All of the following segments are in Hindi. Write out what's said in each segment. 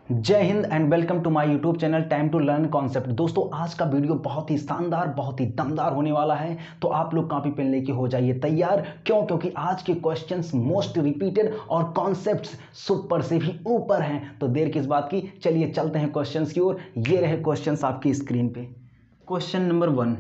जय हिंद and welcome to my YouTube channel time to learn concept. दोस्तों आज का वीडियो बहुत ही शानदार बहुत ही दमदार होने वाला है, तो आप लोग कॉपी पेन लेके हो जाइए तैयार। क्यों? क्योंकि आज के क्वेश्चंस मोस्ट रिपीटेड और कॉन्सेप्ट्स सुपर से भी ऊपर हैं। तो देर किस बात की, चलिए चलते हैं क्वेश्चंस की ओर। ये रहे क्वेश्चंस आपकी स्क्रीन पे। Question number 1,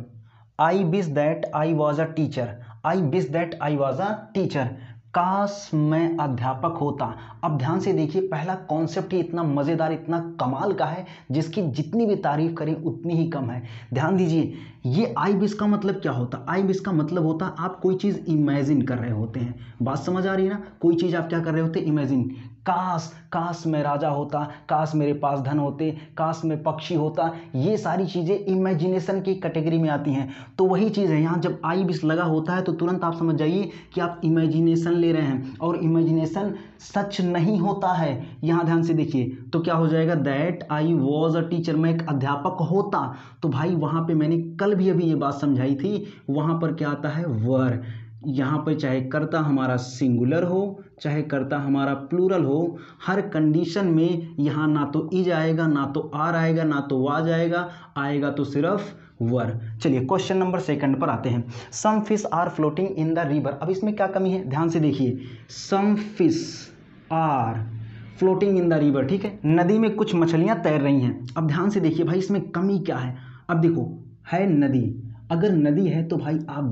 I wish that I was a teacher. I wish that I was a teacher, काश मैं अध्यापक होता। अब ध्यान से देखिए, पहला कॉन्सेप्ट ही इतना मज़ेदार इतना कमाल का है जिसकी जितनी भी तारीफ करें उतनी ही कम है। ध्यान दीजिए, ये आई विश का मतलब क्या होता? आई विश का मतलब होता आप कोई चीज़ इमेजिन कर रहे होते हैं। बात समझ आ रही है ना? कोई चीज़ आप क्या कर रहे होते? इमेजिन। काश काश मैं राजा होता, काश मेरे पास धन होते, काश मैं पक्षी होता। ये सारी चीज़ें इमेजिनेशन की कैटेगरी में आती हैं। तो वही चीज़ है यहाँ, जब आई विश लगा होता है तो तुरंत आप समझ जाइए कि आप इमेजिनेशन ले रहे हैं और इमेजिनेशन सच नहीं होता है। यहाँ ध्यान से देखिए, तो क्या हो जाएगा? That I was a teacher, मैं एक अध्यापक होता। तो भाई वहाँ पे मैंने कल भी अभी ये बात समझाई थी, वहाँ पर क्या आता है? वर। यहाँ पर चाहे कर्ता हमारा सिंगुलर हो चाहे कर्ता हमारा प्लूरल हो, हर कंडीशन में यहाँ ना तो इज आएगा, ना तो आर आएगा, ना तो वाज आएगा, आएगा तो सिर्फ वर। चलिए क्वेश्चन नंबर 2 पर आते हैं। Some fish are floating in the river. अब इसमें क्या कमी है? ध्यान से देखिए, some fish are floating in the river, ठीक है, नदी में कुछ मछलियां तैर रही हैं। अब ध्यान से देखिए भाई, इसमें कमी क्या है? अब देखो, है नदी, अगर नदी है तो भाई आप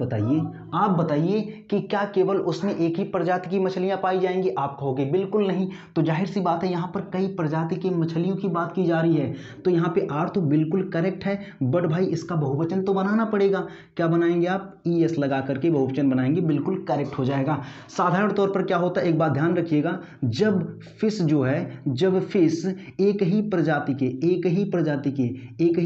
बताइए कि क्या केवल उसमें एक ही प्रजाति की मछलियां पाई जाएंगी? आप कहोगे बिल्कुल नहीं। तो जाहिर सी बात है, यहाँ पर कई प्रजाति की मछलियों की बात की जा रही है। तो यहाँ पे आर तो बिल्कुल करेक्ट है, बट भाई इसका बहुवचन तो बनाना पड़ेगा। क्या बनाएंगे आप? ES लगा करके बहुवचन बनाएंगे, बिल्कुल करेक्ट हो जाएगा। साधारण तौर पर क्या होता है, एक बात ध्यान रखिएगा, जब फिश जो है, जब फिश एक ही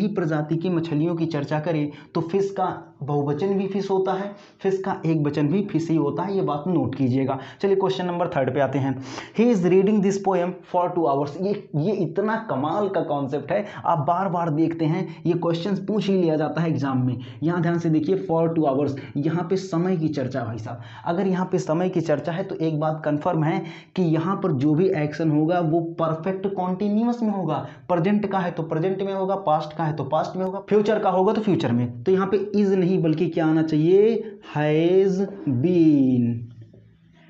प्रजाति की मछलियों की चर्चा करे तो फिश का बहुवचन भी फिश होता है, फिश का एक वचन भी फिश ही होता है। ये बात नोट कीजिएगा। चलिए क्वेश्चन नंबर 3 पे आते हैं। He is reading this poem for 2 hours. ये इतना कमाल का कॉन्सेप्ट है, आप बार बार देखते हैं, ये क्वेश्चन पूछ ही लिया जाता है एग्जाम में। यहाँ ध्यान से देखिए, फॉर 2 आवर्स, यहाँ पे समय की चर्चा। भाई साहब, अगर यहाँ पे समय की चर्चा है तो एक बात कंफर्म है कि यहाँ पर जो भी एक्शन होगा वो परफेक्ट कॉन्टिन्यूअस में होगा। प्रेजेंट का है तो प्रेजेंट में होगा, पास्ट का है तो पास्ट में होगा, फ्यूचर का होगा तो फ्यूचर में। तो यहाँ पे इज नहीं बल्कि क्या आना चाहिए? Has been.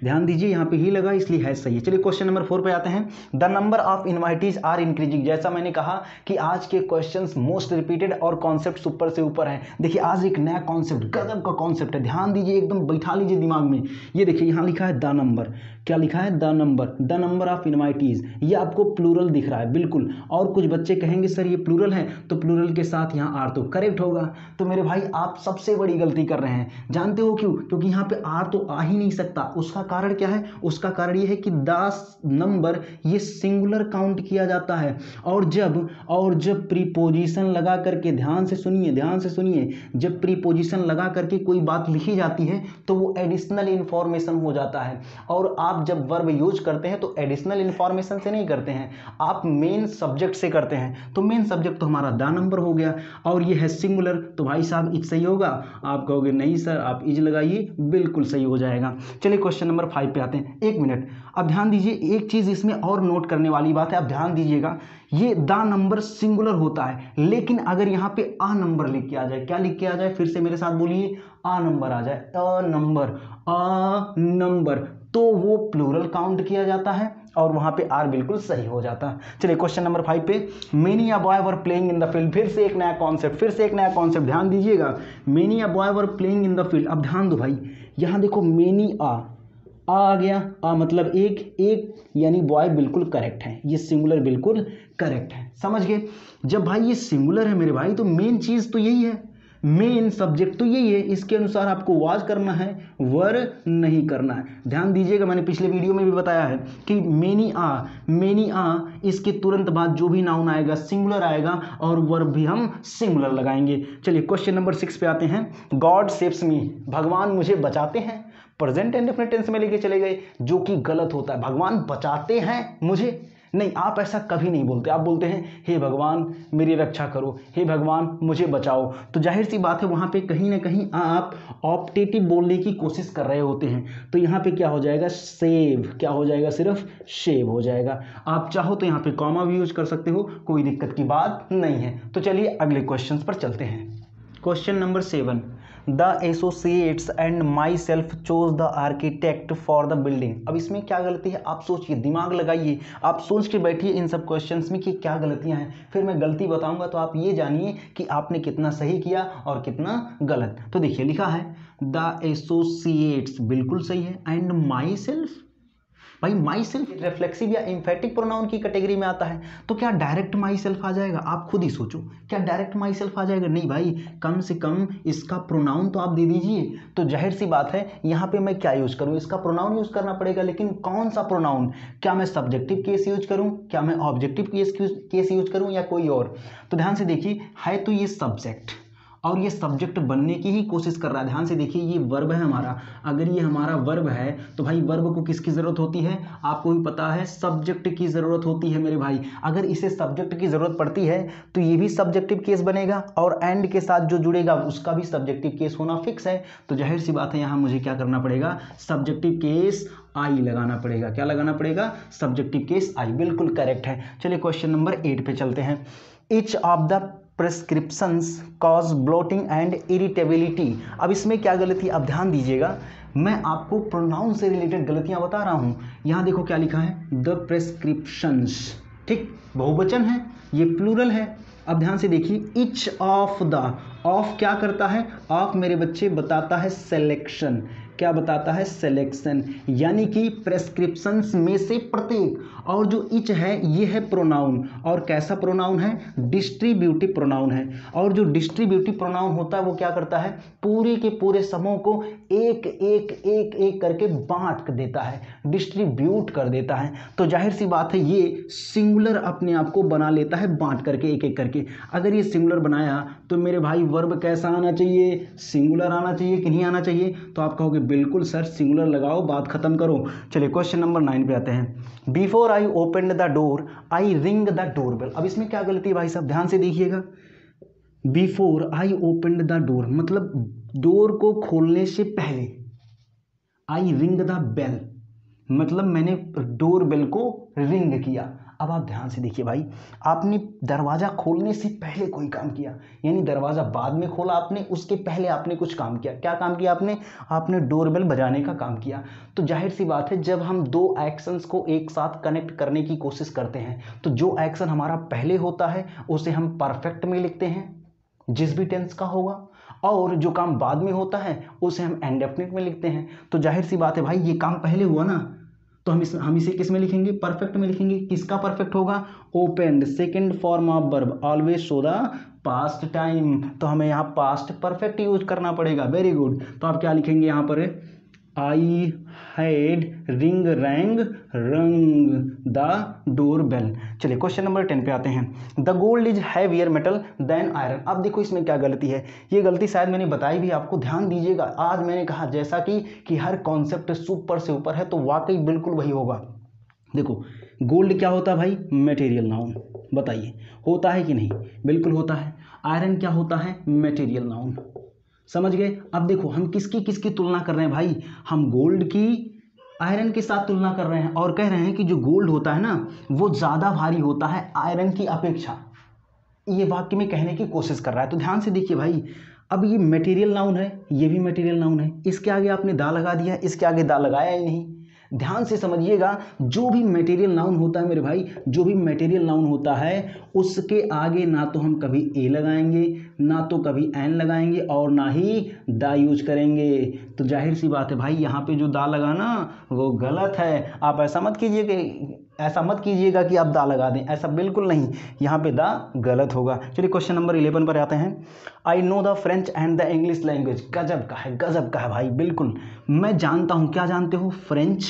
ध्यान दीजिए, यहाँ पे ही लगा इसलिए है सही है। चलिए क्वेश्चन नंबर 4 पे आते हैं। The number of invitees are increasing. जैसा मैंने कहा कि आज के क्वेश्चंस मोस्ट रिपीटेड और कॉन्सेप्ट ऊपर से ऊपर है। देखिए आज एक नया कॉन्सेप्ट, गजब का कॉन्सेप्ट है, ध्यान दीजिए, एकदम बैठा लीजिए दिमाग में। ये देखिए यहाँ लिखा है द नंबर। क्या लिखा है? The number of invitees. ये आपको प्लूरल दिख रहा है बिल्कुल। और कुछ बच्चे कहेंगे सर ये प्लूरल है, तो प्लूरल के साथ यहाँ आर तो करेक्ट होगा। तो मेरे भाई आप सबसे बड़ी गलती कर रहे हैं। जानते हो क्यों? क्योंकि यहाँ पे आर तो आ ही नहीं सकता। उसका कारण क्या है? उसका कारण ये है कि 10 नंबर ये सिंगुलर काउंट किया जाता है। और जब प्रीपोजिशन लगा करके, ध्यान से सुनिए, जब प्रीपोजिशन लगा करके कोई बात लिखी जाती है तो वो एडिशनल इंफॉर्मेशन हो जाता है। और आप जब वर्ब यूज करते हैं तो एडिशनल इंफॉर्मेशन से नहीं करते हैं, आप मेन सब्जेक्ट से करते हैं। तो मेन सब्जेक्ट तो हमारा द नंबर हो गया, और ये है सिंगुलर, तो भाई साहब इज सही होगा। आप कहोगे नहीं सर, आप इज लगाइए, बिल्कुल सही हो जाएगा। चलिए क्वेश्चन नंबर 5 पे आते हैं। 1 मिनट, अब ध्यान दीजिए, एक चीज इसमें और नोट करने वाली बात है। अब ध्यान दीजिएगा, ये द नंबर सिंगुलर होता है, लेकिन अगर यहाँ पे आ नंबर लिख के आ जाए, क्या लिख के आ जाए? फिर से मेरे साथ बोलिए, आ नंबर आ जाए, अ नंबर, तो वो प्लूरल काउंट किया जाता है और वहां पे आर बिल्कुल सही हो जाता है। चलिए क्वेश्चन नंबर 5 पे, many a boy were playing in the field. फिर से एक नया कॉन्सेप्ट, ध्यान दीजिएगा। Many a boy were playing in the field. अब ध्यान दो भाई, यहाँ देखो मेनी आ गया, आ मतलब एक यानी बॉय बिल्कुल करेक्ट है, ये सिंगुलर बिल्कुल करेक्ट है। समझ गए? जब भाई ये सिंगुलर है मेरे भाई, तो मेन चीज तो यही है, मेन सब्जेक्ट तो यही है, इसके अनुसार आपको वाज करना है, वर नहीं करना है। ध्यान दीजिएगा, मैंने पिछले वीडियो में भी बताया है कि मेनी आ इसके तुरंत बाद जो भी नाउन आएगा सिंगुलर आएगा और वर्ब भी हम सिंगुलर लगाएंगे। चलिए क्वेश्चन नंबर 6 पे आते हैं। गॉड सेव्स मी, भगवान मुझे बचाते हैं। प्रेजेंट इंडेफिनिट टेंस में लेके चले गए, जो कि गलत होता है। भगवान बचाते हैं मुझे, नहीं, आप ऐसा कभी नहीं बोलते। आप बोलते हैं हे भगवान मेरी रक्षा करो, हे भगवान मुझे बचाओ। तो जाहिर सी बात है वहाँ पे कहीं ना कहीं आप ऑप्टेटिव बोलने की कोशिश कर रहे होते हैं। तो यहाँ पे क्या हो जाएगा, सेव, क्या हो जाएगा, सिर्फ शेव हो जाएगा। आप चाहो तो यहाँ पे कॉमा भी यूज कर सकते हो, कोई दिक्कत की बात नहीं है। तो चलिए अगले क्वेश्चन पर चलते हैं। Question number 7, the associates and my self chose the architect for the building. अब इसमें क्या गलती है, आप सोचिए, दिमाग लगाइए, आप सोच के बैठिए इन सब क्वेश्चंस में कि क्या गलतियां हैं, फिर मैं गलती बताऊंगा तो आप ये जानिए कि आपने कितना सही किया और कितना गलत। तो देखिए लिखा है द एसोसिएट्स, बिल्कुल सही है, एंड माई सेल्फ। भाई माई सेल्फ रिफ्लेक्सिव या एम्फेटिक प्रोनाउन की कैटेगरी में आता है, तो क्या डायरेक्ट माई सेल्फ आ जाएगा? आप खुद ही सोचो, क्या डायरेक्ट माई सेल्फ आ जाएगा? नहीं भाई, कम से कम इसका प्रोनाउन तो आप दे दीजिए। तो जाहिर सी बात है यहाँ पे मैं क्या यूज करूँ, इसका प्रोनाउन यूज करना पड़ेगा। लेकिन कौन सा प्रोनाउन? क्या मैं सब्जेक्टिव केस यूज करूँ, क्या मैं ऑब्जेक्टिव केस यूज करूँ, या कोई और? तो ध्यान से देखिए, है तो ये सब्जेक्ट और ये सब्जेक्ट बनने की ही कोशिश कर रहा है। ध्यान से देखिए, ये वर्ब है हमारा। अगर ये हमारा वर्ब है तो भाई वर्ब को किसकी ज़रूरत होती है? आपको भी पता है, सब्जेक्ट की ज़रूरत होती है मेरे भाई। अगर इसे सब्जेक्ट की ज़रूरत पड़ती है तो ये भी सब्जेक्टिव केस बनेगा, और एंड के साथ जो जुड़ेगा उसका भी सब्जेक्टिव केस होना फिक्स है। तो जाहिर सी बात है यहाँ मुझे क्या करना पड़ेगा, सब्जेक्टिव केस आई लगाना पड़ेगा। क्या लगाना पड़ेगा? Subjective case I. बिल्कुल करेक्ट है। चलिए क्वेश्चन नंबर 8 पे चलते हैं। Each of the prescriptions cause bloating and irritability. अब इसमें क्या गलती, अब ध्यान दीजिएगा, मैं आपको प्रोनाउन से रिलेटेड गलतियां बता रहा हूं। यहां देखो क्या लिखा है, द प्रेस्क्रिप्शंस, ठीक, बहुवचन है, ये प्लूरल है। अब ध्यान से देखिए, ईच ऑफ द, ऑफ क्या करता है? ऑफ मेरे बच्चे बताता है सिलेक्शन। क्या बताता है? सिलेक्शन, यानी कि प्रेस्क्रिप्शंस में से प्रत्येक। और जो इच है ये है प्रोनाउन, और कैसा प्रोनाउन है? डिस्ट्रीब्यूटिव प्रोनाउन है। और जो डिस्ट्रीब्यूटिव प्रोनाउन होता है वो क्या करता है? पूरे के पूरे समूह को एक एक एक एक करके बांट देता है, डिस्ट्रीब्यूट कर देता है। तो जाहिर सी बात है ये सिंगुलर अपने आप को बना लेता है बांट करके, एक एक करके। अगर ये सिंगुलर बनाया तो मेरे भाई वर्ब कैसा आना चाहिए? सिंगुलर आना चाहिए कि नहीं आना चाहिए? तो आप कहोगे बिल्कुल सर सिंगुलर लगाओ, बात खत्म करो। चलिए क्वेश्चन नंबर 9 पे आते हैं। Before I open the door I ring the doorbell. अब इसमें क्या गलती है भाई साहब, ध्यान से देखिएगा। Before I open the door मतलब डोर को खोलने से पहले, आई रिंग द बेल मतलब मैंने डोर बेल को रिंग किया। अब आप ध्यान से देखिए भाई, आपने दरवाज़ा खोलने से पहले कोई काम किया, यानी दरवाज़ा बाद में खोला आपने, उसके पहले आपने कुछ काम किया। क्या काम किया आपने? आपने डोरबेल बजाने का काम किया। तो जाहिर सी बात है, जब हम दो एक्शंस को एक साथ कनेक्ट करने की कोशिश करते हैं तो जो एक्शन हमारा पहले होता है उसे हम परफेक्ट में लिखते हैं, जिस भी टेंस का होगा, और जो काम बाद में होता है उसे हम इंडेफिनिट में लिखते हैं। तो जाहिर सी बात है भाई, ये काम पहले हुआ ना, तो हम इसे किस में लिखेंगे? परफेक्ट में लिखेंगे। किसका परफेक्ट होगा? Opened, second form of verb, always show the past time. तो हमें यहाँ पास्ट परफेक्ट यूज करना पड़ेगा। Very good. तो आप क्या लिखेंगे यहाँ पर? I had ring rang rung the door bell. चलिए क्वेश्चन नंबर 10 पे आते हैं। The gold is heavier metal than iron. अब देखो इसमें क्या गलती है, ये गलती शायद मैंने बताई भी आपको, ध्यान दीजिएगा। आज मैंने कहा जैसा कि हर कॉन्सेप्ट सुपर से ऊपर है, तो वाकई बिल्कुल वही होगा। देखो गोल्ड क्या होता है भाई? Material noun. बताइए होता है कि नहीं? बिल्कुल होता है। आयरन क्या होता है? Material noun. समझ गए? अब देखो हम किसकी तुलना कर रहे हैं भाई? हम गोल्ड की आयरन के साथ तुलना कर रहे हैं और कह रहे हैं कि जो गोल्ड होता है ना वो ज़्यादा भारी होता है आयरन की अपेक्षा। ये वाक्य में कहने की कोशिश कर रहा है। तो ध्यान से देखिए भाई, अब ये मटेरियल नाउन है, ये भी मटेरियल नाउन है, इसके आगे आपने दा लगा दिया, इसके आगे दा लगाया ही नहीं। ध्यान से समझिएगा, जो भी मटेरियल नाउन होता है मेरे भाई, जो भी मटेरियल नाउन होता है उसके आगे ना तो हम कभी ए लगाएंगे, ना तो कभी एन लगाएंगे, और ना ही दा यूज करेंगे। तो जाहिर सी बात है भाई, यहाँ पे जो दा लगा ना वो गलत है। आप ऐसा मत कीजिएगा कि आप दा लगा दें, ऐसा बिल्कुल नहीं, यहाँ पे दा गलत होगा। चलिए क्वेश्चन नंबर 11 पर आते हैं। I know the French and the English language. गजब का है भाई, बिल्कुल मैं जानता हूँ। क्या जानते हो? फ्रेंच,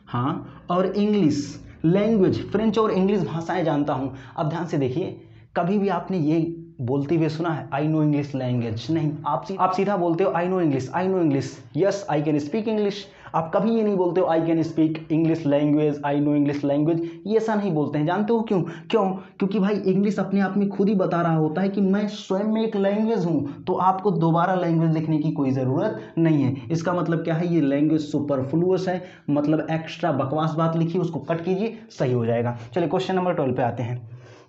हाँ, और इंग्लिश लैंग्वेज, फ्रेंच और इंग्लिश भाषाएं जानता हूँ। अब ध्यान से देखिए, कभी भी आपने ये बोलते हुए सुना है आई नो इंग्लिश लैंग्वेज? नहीं, आप सीधा बोलते हो I know English, I know English, yes I can speak English. आप कभी ये नहीं बोलते हो I can speak English language, I know English language, ये ऐसा नहीं बोलते हैं। जानते हो क्यों? क्योंकि भाई इंग्लिश अपने आप में खुद ही बता रहा होता है कि मैं स्वयं में एक लैंग्वेज हूँ, तो आपको दोबारा लैंग्वेज लिखने की कोई ज़रूरत नहीं है। इसका मतलब क्या है? ये लैंग्वेज सुपरफ्लुअस है, मतलब एक्स्ट्रा बकवास बात लिखी, उसको कट कीजिए, सही हो जाएगा। चलिए क्वेश्चन नंबर 12 पे आते हैं।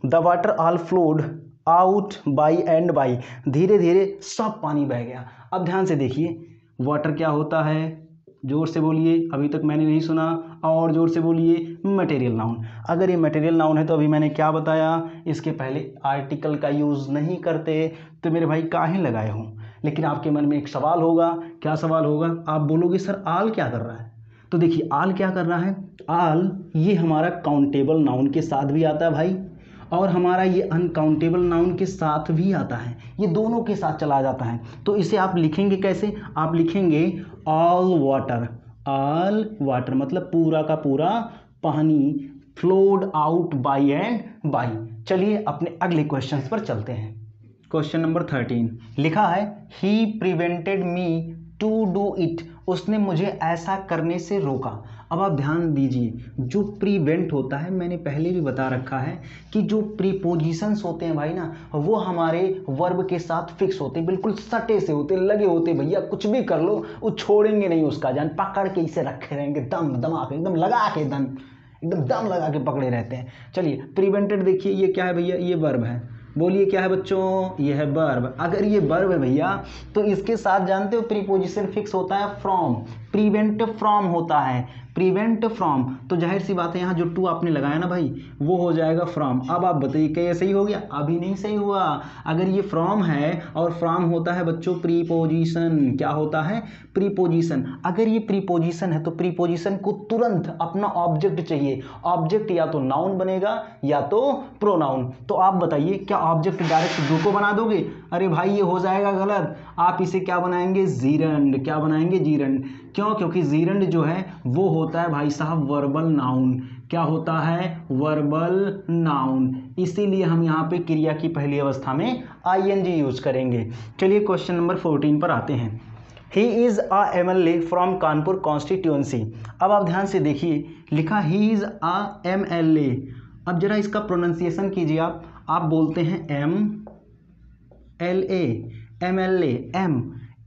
The water all flowed out by and by, धीरे धीरे सब पानी बह गया। अब ध्यान से देखिए, वाटर क्या होता है? जोर से बोलिए, अभी तक मैंने नहीं सुना, और जोर से बोलिए, मटेरियल नाउन। अगर ये मटेरियल नाउन है तो अभी मैंने क्या बताया? इसके पहले आर्टिकल का यूज़ नहीं करते, तो मेरे भाई काहे लगाए हूँ। लेकिन आपके मन में एक सवाल होगा, क्या सवाल होगा? आप बोलोगे सर आल क्या कर रहा है? तो देखिए आल क्या कर रहा है। आल ये हमारा काउंटेबल नाउन के साथ भी आता है भाई, और हमारा ये अनकाउंटेबल नाउन के साथ भी आता है, ये दोनों के साथ चला जाता है। तो इसे आप लिखेंगे कैसे? आप लिखेंगे ऑल वाटर। ऑल वाटर मतलब पूरा का पूरा पानी flowed out by and by. चलिए अपने अगले क्वेश्चन पर चलते हैं। क्वेश्चन नंबर 13 लिखा है he prevented me to do it, उसने मुझे ऐसा करने से रोका। अब आप ध्यान दीजिए, जो प्रीवेंट होता है, मैंने पहले भी बता रखा है कि जो प्रीपोजिशंस होते हैं भाई ना, वो हमारे वर्ब के साथ फिक्स होते, बिल्कुल सटे से होते, लगे होते। भैया कुछ भी कर लो, वो छोड़ेंगे नहीं उसका जान, पकड़ के इसे रखे रहेंगे, दमा के एकदम लगा के एकदम दम लगा के पकड़े रहते हैं। चलिए प्रिवेंटेड देखिए, ये क्या है भैया? ये वर्ब है। बोलिए क्या है बच्चों? ये है वर्ब। अगर ये वर्ब है भैया, तो इसके साथ जानते हो प्रीपोजिशन फिक्स होता है फ्रॉम, प्रिवेंट फ्रॉम होता है, प्रिवेंट फ्रॉम। तो जाहिर सी बात है यहाँ जो टू आपने लगाया ना भाई, वो हो जाएगा फ्रॉम। अब आप बताइए क्या ये सही हो गया? अभी नहीं सही हुआ। अगर ये फ्रॉम है और फ्रॉम होता है बच्चों प्रीपोजिशन, क्या होता है? प्रीपोजिशन। अगर ये प्रीपोजिशन है तो प्रीपोजिशन को तुरंत अपना ऑब्जेक्ट चाहिए। ऑब्जेक्ट या तो नाउन बनेगा या तो प्रोनाउन। तो आप बताइए क्या ऑब्जेक्ट डायरेक्ट डू को बना दोगे? अरे भाई ये हो जाएगा गलत। आप इसे क्या बनाएंगे? जीरंड। क्या बनाएंगे? जीरंड। क्यों? क्योंकि जीरंड जो है वो होता है भाई साहब वर्बल नाउन। क्या होता है? Verbal noun. इसीलिए हम यहाँ पे क्रिया की पहली अवस्था में आईएनजी यूज करेंगे। चलिए क्वेश्चन नंबर 14 पर आते हैं। He is a MLA from Kanpur constituency. अब आप ध्यान से देखिए, लिखा ही इज़ अ एमएलए। अब जरा इसका प्रोनाउंसिएशन कीजिए। आप बोलते हैं M L A, M L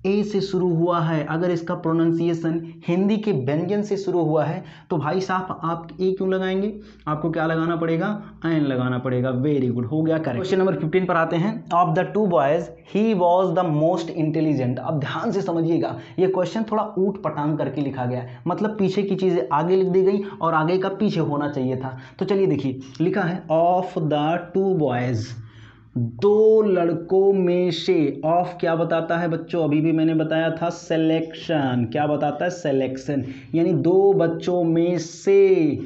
A से शुरू हुआ है। अगर इसका प्रोनाउंसिएशन हिंदी के व्यंजन से शुरू हुआ है तो भाई साहब आप ए क्यों लगाएंगे? आपको क्या लगाना पड़ेगा? एन लगाना पड़ेगा। वेरी गुड, हो गया करेक्ट। क्वेश्चन नंबर 15 पर आते हैं। Of the two boys he was the most intelligent. अब ध्यान से समझिएगा, ये क्वेश्चन थोड़ा ऊट पटांग करके लिखा गया है, मतलब पीछे की चीज़ें आगे लिख दी गई और आगे का पीछे होना चाहिए था। तो चलिए देखिए, लिखा है ऑफ द टू बॉयज, दो लड़कों में से। ऑफ क्या बताता है बच्चों? अभी भी मैंने बताया था सिलेक्शन। क्या बताता है? सिलेक्शन। यानी दो बच्चों में से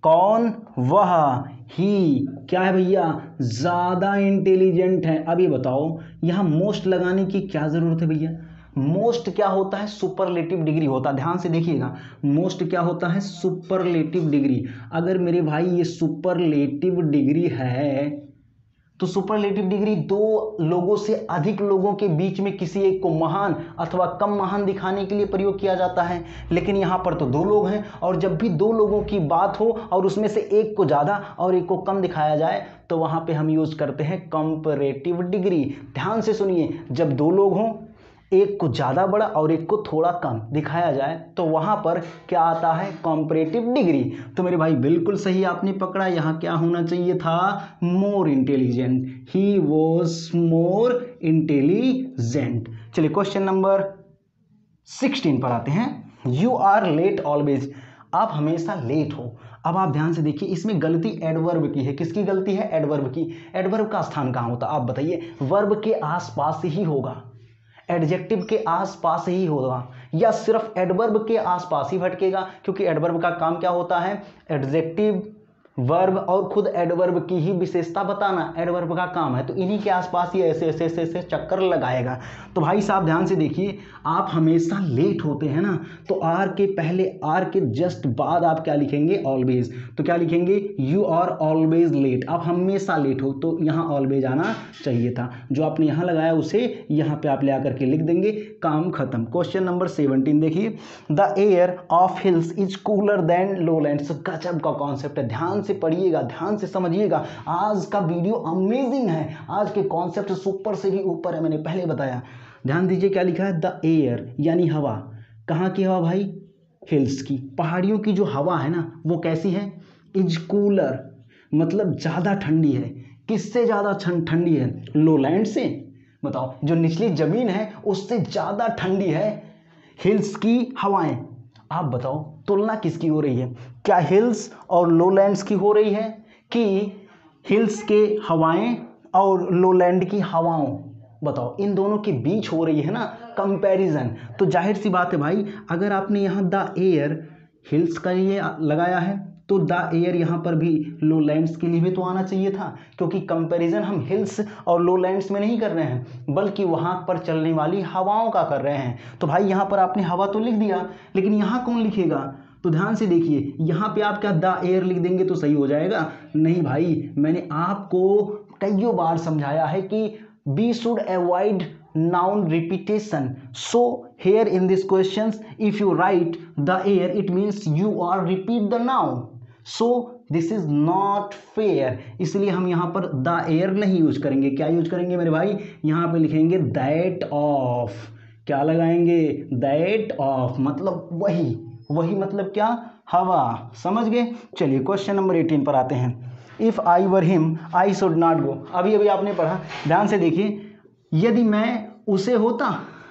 कौन? वह। ही क्या है भैया? ज़्यादा इंटेलिजेंट है। अभी बताओ यहाँ मोस्ट लगाने की क्या ज़रूरत है भैया? मोस्ट क्या होता है? सुपरलेटिव डिग्री होता है। ध्यान से देखिएगा, मोस्ट क्या होता है? Superlative degree. अगर मेरे भाई ये सुपरलेटिव डिग्री है तो सुपरलेटिव डिग्री दो लोगों से अधिक लोगों के बीच में किसी एक को महान अथवा कम महान दिखाने के लिए प्रयोग किया जाता है। लेकिन यहाँ पर तो दो लोग हैं, और जब भी दो लोगों की बात हो और उसमें से एक को ज़्यादा और एक को कम दिखाया जाए तो वहाँ पे हम यूज़ करते हैं कंपैरेटिव डिग्री। ध्यान से सुनिए, जब दो लोग हों, एक को ज़्यादा बड़ा और एक को थोड़ा कम दिखाया जाए तो वहाँ पर क्या आता है? Comparative degree. तो मेरे भाई बिल्कुल सही आपने पकड़ा। यहाँ क्या होना चाहिए था? More intelligent. He was more intelligent. चलिए क्वेश्चन नंबर 16 पर आते हैं। You are late always. आप हमेशा लेट हो। अब आप ध्यान से देखिए, इसमें गलती एडवर्ब की है। किसकी गलती है? एडवर्ब की। एडवर्ब का स्थान कहाँ होता? आप बताइए। वर्ब के आसपास ही होगा, एडजेक्टिव के आसपास ही होगा, या सिर्फ एडवर्ब के आसपास ही भटकेगा? क्योंकि एडवर्ब का काम क्या होता है? एडजेक्टिव, वर्ब और खुद एडवर्ब की ही विशेषता बताना एडवर्ब का काम है, तो इन्हीं के आसपास ये ऐसे ऐसे ऐसे ऐसे चक्कर लगाएगा। तो भाई साहब ध्यान से देखिए, आप हमेशा लेट होते हैं ना, तो आर के पहले, आर के जस्ट बाद आप क्या लिखेंगे, ऑलवेज। तो क्या लिखेंगे, यू आर ऑलवेज लेट, आप हमेशा लेट हो, तो यहाँ ऑलवेज आना चाहिए था। जो आपने यहाँ लगाया उसे यहाँ पे आप ले आकर के लिख देंगे, काम खत्म। क्वेश्चन नंबर 17 देखिए, the air of hills is cooler than lowlands. गजब का कॉन्सेप्ट है, ध्यान से पढ़िएगा, ध्यान से समझिएगा। आज का वीडियो अमेजिंग है, आज के कॉन्सेप्ट सुपर से भी ऊपर है, मैंने पहले बताया। ध्यान दीजिए क्या लिखा है, द एयर यानी हवा। कहाँ की हवा भाई, हिल्स की, पहाड़ियों की जो हवा है ना वो कैसी है, इज कूलर मतलब ज़्यादा ठंडी है। किससे ज़्यादा ठंडी है, लोलैंड से। बताओ, जो निचली ज़मीन है उससे ज़्यादा ठंडी है हिल्स की हवाएं। आप बताओ तुलना किसकी हो रही है, क्या हिल्स और लोलैंड्स की हो रही है कि हिल्स के हवाएं और लोलैंड की हवाओं। बताओ, इन दोनों के बीच हो रही है ना कंपैरिजन। तो जाहिर सी बात है भाई, अगर आपने यहाँ द एयर हिल्स का लिए लगाया है तो द एयर यहाँ पर भी लोलैंड्स के लिए भी तो आना चाहिए था, क्योंकि कंपैरिजन हम हिल्स और लोलैंड्स में नहीं कर रहे हैं बल्कि वहाँ पर चलने वाली हवाओं का कर रहे हैं। तो भाई यहाँ पर आपने हवा तो लिख दिया, लेकिन यहाँ कौन लिखेगा। तो ध्यान से देखिए, यहाँ पे आप क्या द एयर लिख देंगे तो सही हो जाएगा। नहीं भाई, मैंने आपको कईयों बार समझाया है कि we should avoid noun repetition. So here in this questions, if you write the air, it means you are repeat the noun. So this is not fair. इसलिए हम यहाँ पर the air नहीं यूज करेंगे। क्या यूज करेंगे मेरे भाई, यहाँ पे लिखेंगे that of। क्या लगाएंगे, that of मतलब वही, वही मतलब क्या, हवा। समझ गए। चलिए क्वेश्चन नंबर 18 पर आते हैं। If I were him I should not go. अभी अभी आपने पढ़ा, ध्यान से देखिए, यदि मैं उसे होता।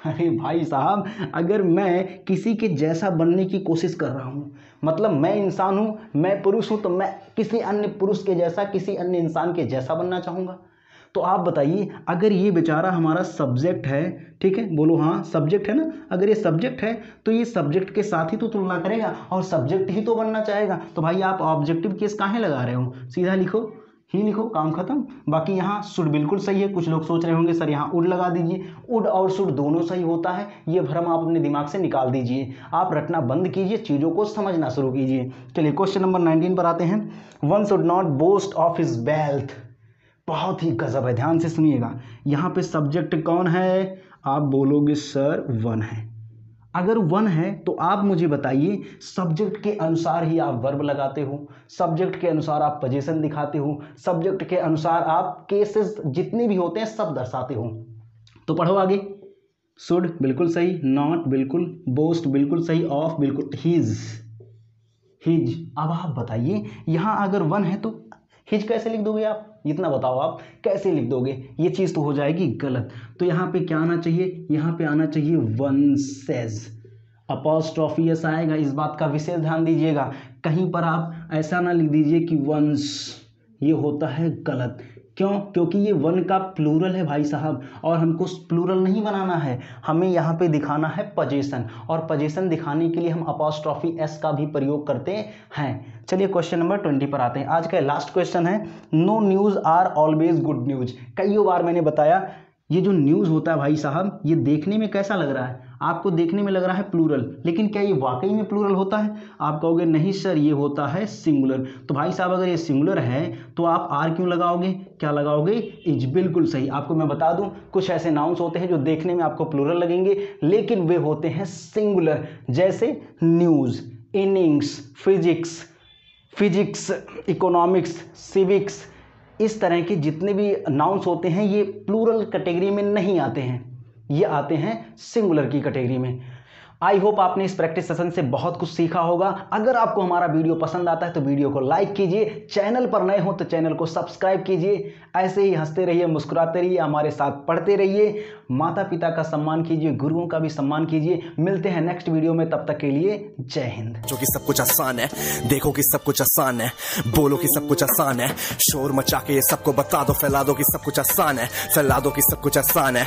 अरे भाई साहब, अगर मैं किसी के जैसा बनने की कोशिश कर रहा हूँ, मतलब मैं इंसान हूँ, मैं पुरुष हूँ, तो मैं किसी अन्य पुरुष के जैसा, किसी अन्य इंसान के जैसा बनना चाहूँगा। तो आप बताइए, अगर ये बेचारा हमारा सब्जेक्ट है, ठीक है, बोलो हाँ सब्जेक्ट है ना, अगर ये सब्जेक्ट है तो ये सब्जेक्ट के साथ ही तो तुलना करेगा और सब्जेक्ट ही तो बनना चाहेगा। तो भाई आप ऑब्जेक्टिव केस काहे लगा रहे हो, सीधा लिखो, ही लिखो, काम खत्म। बाकी यहाँ शुड बिल्कुल सही है। कुछ लोग सोच रहे होंगे सर यहाँ उड लगा दीजिए, उड और शुड दोनों सही होता है, ये भ्रम आप अपने दिमाग से निकाल दीजिए। आप रटना बंद कीजिए, चीज़ों को समझना शुरू कीजिए। चलिए क्वेश्चन नंबर 19 पर आते हैं। One should not boast of his wealth. बहुत ही गजब है, ध्यान से सुनिएगा। यहाँ पे सब्जेक्ट कौन है, आप बोलोगे सर वन है। अगर वन है तो आप मुझे बताइए, सब्जेक्ट के अनुसार ही आप वर्ब लगाते हो, सब्जेक्ट के अनुसार आप पोजीशन दिखाते हो, सब्जेक्ट के अनुसार आप केसेस जितने भी होते हैं सब दर्शाते हो। तो पढ़ो आगे। शुड बिल्कुल सही, नॉट बिल्कुल, बोस्ट बिल्कुल सही, ऑफ बिल्कुल, हिज, हिज। अब आप बताइए, यहाँ अगर वन है तो हिज कैसे लिख दोगे आप, इतना बताओ आप कैसे लिख दोगे, ये चीज़ तो हो जाएगी गलत। तो यहाँ पे क्या आना चाहिए, यहाँ पे आना चाहिए वन सेज, अपॉस्ट्रोफी एस आएगा। इस बात का विशेष ध्यान दीजिएगा, कहीं पर आप ऐसा ना लिख दीजिए कि वंस, ये होता है गलत। क्यों, क्योंकि ये वन का प्लूरल है भाई साहब, और हमको प्लूरल नहीं बनाना है, हमें यहाँ पे दिखाना है पोजीशन, और पोजीशन दिखाने के लिए हम अपॉस्ट्रोफी एस का भी प्रयोग करते हैं। चलिए क्वेश्चन नंबर 20 पर आते हैं। आज का लास्ट क्वेश्चन है, no news are always good news. कई बार मैंने बताया, ये जो न्यूज़ होता है भाई साहब, ये देखने में कैसा लग रहा है, आपको देखने में लग रहा है प्लूरल, लेकिन क्या ये वाकई में प्लूरल होता है? आप कहोगे नहीं सर, ये होता है सिंगुलर। तो भाई साहब अगर ये सिंगुलर है तो आप आर क्यों लगाओगे, क्या लगाओगे, इज। बिल्कुल सही। आपको मैं बता दूं, कुछ ऐसे नाउन्स होते हैं जो देखने में आपको प्लूरल लगेंगे लेकिन वे होते हैं सिंगुलर, जैसे news, innings, physics, economics, civics. इस तरह के जितने भी नाउन्स होते हैं ये प्लूरल कैटेगरी में नहीं आते हैं, ये आते हैं सिंगुलर की कैटेगरी में। आई होप आपने इस प्रैक्टिस सेशन से बहुत कुछ सीखा होगा। अगर आपको हमारा वीडियो पसंद आता है तो वीडियो को लाइक कीजिए, चैनल पर नए हो तो चैनल को सब्सक्राइब कीजिए। ऐसे ही हंसते रहिए, मुस्कुराते रहिए, हमारे साथ पढ़ते रहिए, माता पिता का सम्मान कीजिए, गुरुओं का भी सम्मान कीजिए। मिलते हैं नेक्स्ट वीडियो में, तब तक के लिए जय हिंद। जो कि सब कुछ आसान है, देखो कि सब कुछ आसान है, बोलो कि सब कुछ आसान है, शोर मचा के ये सबको बता दो, फैला दो कि सब कुछ आसान है, फैला दो कि सब कुछ आसान है।